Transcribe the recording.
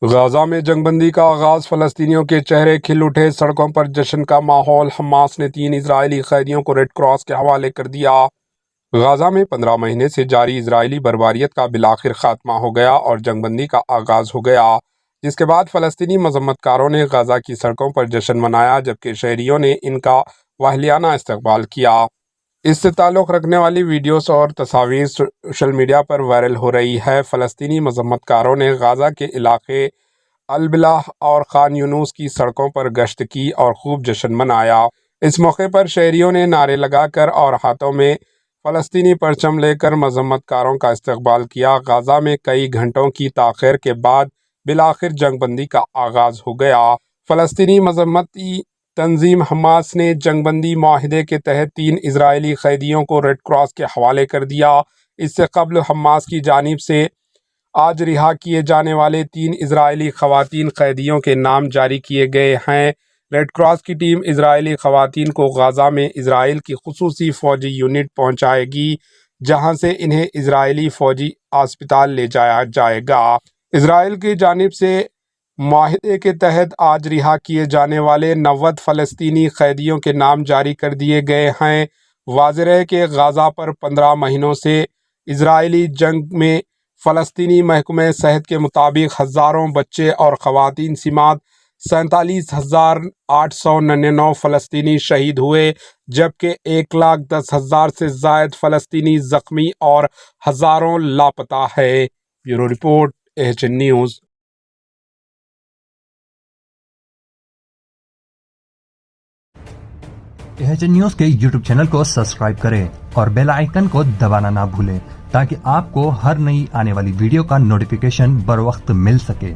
غزہ میں جنگ بندی کا آغاز، فلسطینیوں کے چہرے کھل اٹھے، سڑکوں پر جشن کا ماحول۔ حماس نے 3 اسرائیلی قیدیوں کو ریڈ کراس کے حوالے کر دیا۔ غزہ میں 15 مہینے سے جاری اسرائیلی بربریت کا بالآخر خاتمہ ہو گیا اور جنگ بندی کا آغاز ہو گیا، جس کے بعد فلسطینی مذمت کاروں نے غزہ کی سڑکوں پر جشن منایا، جبکہ شہریوں نے ان کا واہلیانہ استقبال کیا۔ اس سے تعلق رکھنے والی ویڈیوز اور تصاویر سوشل میڈیا پر وائرل ہو رہی ہے۔ فلسطینی مذمت کاروں نے غزہ کے علاقے البلاح اور خان یونس کی سڑکوں پر گشت کی اور خوب جشن منایا۔ اس موقع پر شہریوں نے نعرے لگا کر اور ہاتھوں میں فلسطینی پرچم لے کر مذمت کاروں کا استقبال کیا۔ غزہ میں کئی گھنٹوں کی تاخیر کے بعد بالآخر جنگ بندی کا آغاز ہو گیا۔ فلسطینی مذمتی تنظیم حماس نے جنگ بندی معاہدے کے تحت 3 اسرائیلی قیدیوں کو ریڈ کراس کے حوالے کر دیا۔ اس سے قبل حماس کی جانب سے آج رہا کیے جانے والے 3 اسرائیلی خواتین قیدیوں کے نام جاری کیے گئے ہیں۔ ریڈ کراس کی ٹیم اسرائیلی خواتین کو غزہ میں اسرائیل کی خصوصی فوجی یونٹ پہنچائے گی، جہاں سے انہیں اسرائیلی فوجی اسپتال لے جایا جائے گا۔ اسرائیل کی جانب سے معاہدے کے تحت آج رہا کیے جانے والے 90 فلسطینی قیدیوں کے نام جاری کر دیے گئے ہیں۔ واضح ہے کہ غزہ پر 15 مہینوں سے اسرائیلی جنگ میں فلسطینی محکمہ صحت کے مطابق ہزاروں بچے اور خواتین سمیت 47,899 فلسطینی شہید ہوئے، جبکہ 1,10,000 سے زائد فلسطینی زخمی اور ہزاروں لاپتہ ہے۔ Bureau report AHN news. AHN news کے YouTube چینل کو سبسکرائب کریں اور بیل آئیکن کو دبانا نہ بھولیں تاکہ آپ کو ہر نئی آنے والی ویڈیو کا نوٹیفیکیشن بر وقت مل سکے۔